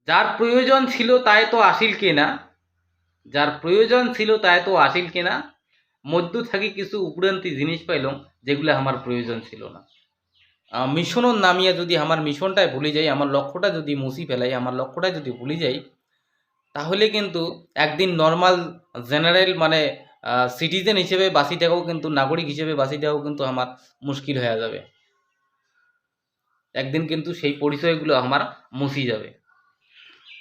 যার প্রয়োজন ছিল তাই তো আসিল কেনা, যার প্রয়োজন ছিল তাই তো আসিল কেনা, মধ্য থাকি কিছু উপরান্তি জিনিস পাইলাম যেগুলো আমার প্রয়োজন ছিল না। মিশনও নামিয়ে যদি আমার মিশনটাই ভুলে যাই, আমার লক্ষ্যটা যদি মুছি ফেলাই, আমার লক্ষ্যটা যদি ভুলে যাই, তাহলে কিন্তু একদিন নর্মাল জেনারেল মানে সিটিজেন হিসেবে বাঁচি থাকাও কিন্তু, নাগরিক হিসেবে বাঁচি থাকাও কিন্তু আমার মুশকিল হয়ে যাবে। একদিন কিন্তু সেই পরিচয়গুলো আমার মুছি যাবে।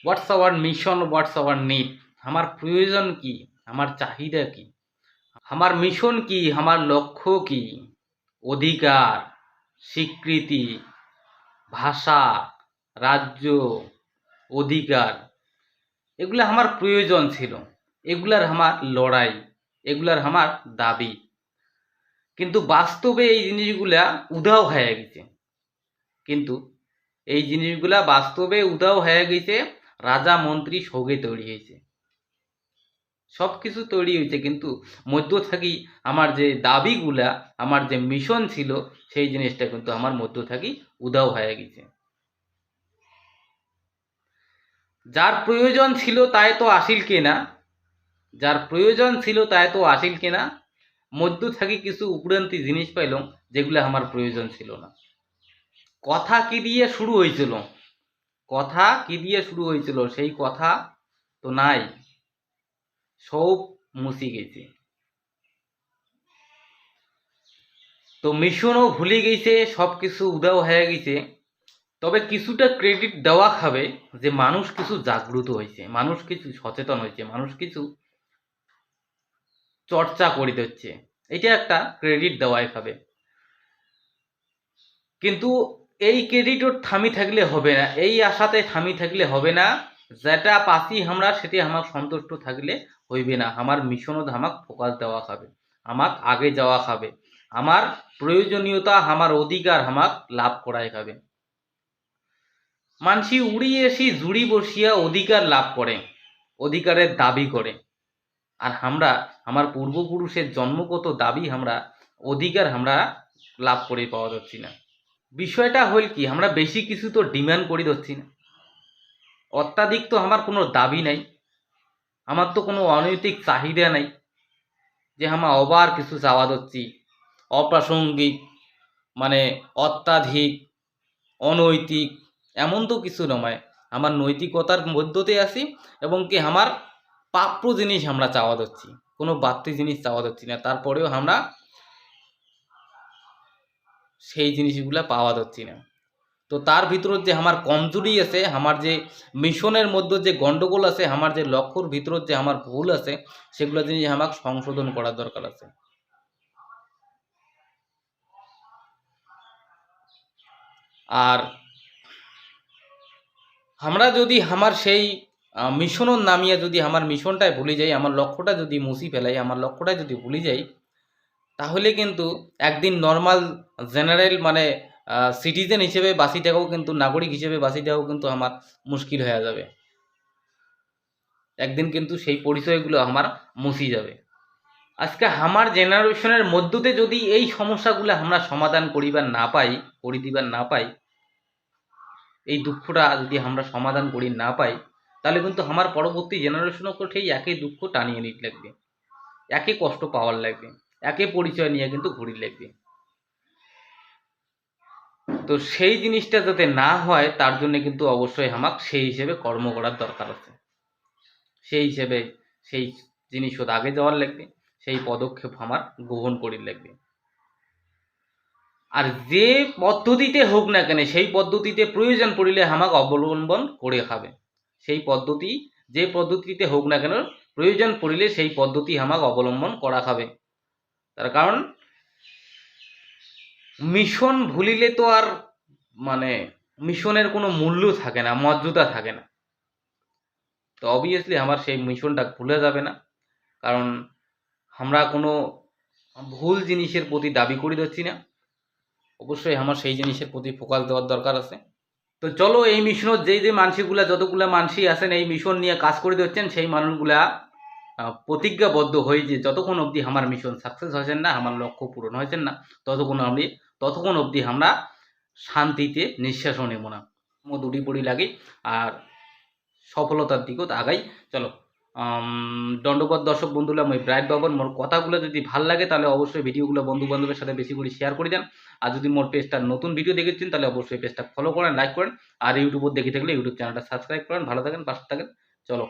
হোয়াটস আওয়ার মিশন, হোয়াটস আওয়ার নিড, আমার প্রয়োজন কি, আমার চাহিদা কি, আমার মিশন কি, আমার লক্ষ্য কি, অধিকার, স্বীকৃতি, ভাষা, রাজ্য, অধিকার, এগুলো আমার প্রয়োজন ছিল, এগুলার আমার লড়াই, এগুলার আমার দাবি। কিন্তু বাস্তবে এই জিনিসগুলা উধাও হয়ে গেছে। কিন্তু এই জিনিসগুলা বাস্তবে উধাও হয়ে গেছে, রাজা মন্ত্রী সৌগে তৈরি হয়েছে, সব কিছু তৈরি হয়েছে, কিন্তু মধ্য থাকি আমার যে দাবিগুলা, আমার যে মিশন ছিল, সেই জিনিসটা কিন্তু আমার মধ্য থাকি উধাও হয়ে গেছে। যার প্রয়োজন ছিল তাই তো আসিল কেনা, যার প্রয়োজন ছিল তাই তো আসিল কেনা, মধ্য থাকি কিছু উপরান্তি জিনিস পাইলাম যেগুলো আমার প্রয়োজন ছিল না। কথা কি দিয়ে শুরু হয়েছিল, কথা কি দিয়ে শুরু হয়েছিল, সেই কথা তো নাই, সব মুছি গেছে। তো মিশনও ভুলে গেছে, সব কিছু উধাও হয়ে গেছে। তবে কিছুটা ক্রেডিট দেওয়া খাবে যে মানুষ কিছু জাগ্রত হয়েছে, মানুষ কিছু সচেতন হয়েছে, মানুষ কিছু চর্চা করিতে হচ্ছে, এটা একটা ক্রেডিট দেওয়াই খাবে। কিন্তু এই ক্রেডিটও থামি থাকলে হবে না, এই আশাতে থামি থাকলে হবে না, যেটা পাচ্ছি আমরা সেটি আমার সন্তুষ্ট থাকলে হইবে না। আমার মিশনও আমাক ফোকাস দেওয়া খাবে, আমাক আগে যাওয়া খাবে, আমার প্রয়োজনীয়তা, আমার অধিকার আমাক লাভ করাই খাবে। মানসি উড়ি এসি জুড়ি বসিয়া অধিকার লাভ করে, অধিকারের দাবি করে। আর আমরা আমার পূর্বপুরুষের জন্মগত দাবি, আমরা অধিকার আমরা লাভ করে পাওয়া যাচ্ছি না। বিষয়টা হল কি, আমরা বেশি কিছু তো ডিমান্ড করি ধরছি না, অত্যাধিক তো আমার কোনো দাবি নাই, আমার তো কোনো অনৈতিক চাহিদা নাই যে আমার অবার কিছু চাওয়া ধরছি, অপ্রাসঙ্গিক মানে অত্যাধিক অনৈতিক, এমন তো কিছু নয়। আমার নৈতিকতার মধ্যতে আছি, এবং কি আমার প্রাপ্য জিনিস আমরা চাওয়া ধরছি, কোনো বাড়তি জিনিস চাওয়া ধরছি না, তারপরেও আমরা সেই জিনিসগুলা পাওয়া যাচ্ছি না। তো তার ভিতর যে আমার কমজোরি আছে, আমার যে মিশনের মধ্যে যে গন্ডগোল আছে, আমার যে লক্ষ্যর ভিতর যে আমার ভুল আছে, সেগুলো জিনিস আমাকে সংশোধন করার দরকার আছে। আর আমরা যদি আমার সেই মিশনও নামিয়ে যদি আমার মিশনটাই ভুলে যাই, আমার লক্ষ্যটা যদি মুছি ফেলাই, আমার লক্ষ্যটা যদি ভুলে যাই, তাহলে কিন্তু একদিন নর্মাল জেনারেল মানে সিটিজেন হিসেবে বাঁচি থাকাও কিন্তু, নাগরিক হিসেবে বাঁচি থাকাও কিন্তু আমার মুশকিল হয়ে যাবে। একদিন কিন্তু সেই পরিচয়গুলো আমার মুছি যাবে। আজকে আমার জেনারেশনের মধ্যতে যদি এই সমস্যাগুলো আমরা সমাধান করিবার না পাই, করে দিবার না পাই, এই দুঃখটা যদি আমরা সমাধান করি না পাই, তাহলে কিন্তু আমার পরবর্তী জেনারেশনকে সেই একই দুঃখ টানিয়ে নিতে লাগবে, একই কষ্ট পাওয়ার লাগবে, একই পরিচয় নিয়ে কিন্তু ঘুরি লাগবে। তো সেই জিনিসটা যাতে না হয়, তার জন্য কিন্তু অবশ্যই আমাকে সেই হিসেবে কর্ম করার দরকার আছে, সেই হিসেবে সেই জিনিসত আগে যাওয়ার লাগবে, সেই পদক্ষেপ আমার গ্রহণ করির লাগবে। আর যে পদ্ধতিতে হোক না কেন, সেই পদ্ধতিতে প্রয়োজন পড়িলে আমাকে অবলম্বন করে খাবে, সেই পদ্ধতি যে পদ্ধতিতে হোক না কেন, প্রয়োজন পড়িলে সেই পদ্ধতি আমাকে অবলম্বন করা খাবে। তার কারণ মিশন ভুলিলে তো আর মানে মিশনের কোনো মূল্য থাকে না, মর্যাদা থাকে না। তো অবভিয়াসলি আমার সেই মিশনটা ভুলে যাবে না, কারণ আমরা কোনো ভুল জিনিসের প্রতি দাবি করে দিচ্ছি না, অবশ্যই আমার সেই জিনিসের প্রতি ফোকাস দেওয়ার দরকার আছে। তো চলো, এই মিশনত যে মানসিগুলা, যতগুলা মানসি আছেন এই মিশন নিয়ে কাজ করে দিচ্ছেন, সেই মানুষগুলা প্রতিজ্ঞাবদ্ধ হয়ে যে যতক্ষণ অবধি আমার মিশন সাকসেস হয়েছেন না, আমার লক্ষ্য পূরণ হয়েছেন না, ততক্ষণ অবধি আমরা শান্তিতে নিঃশ্বাসও নেব না, দুটি পড়ি লাগে। আর সফলতার দিকেও আগাই। চলো দণ্ডবোধ দর্শক বন্ধুরা, মই ব্রাইট বাবন। মোর কথাগুলো যদি ভাল লাগে তাহলে অবশ্যই ভিডিওগুলো বন্ধু বান্ধবের সাথে বেশি করে শেয়ার করে দেন। আর যদি মোর পেজটার নতুন ভিডিও দেখেছেন তাহলে অবশ্যই পেজটা ফলো করেন, লাইক করেন। আর ইউটিউবে দেখে থাকলে ইউটিউব চ্যানেলটা সাবস্ক্রাইব করেন। ভালো থাকেন, পাশে থাকেন। চলো।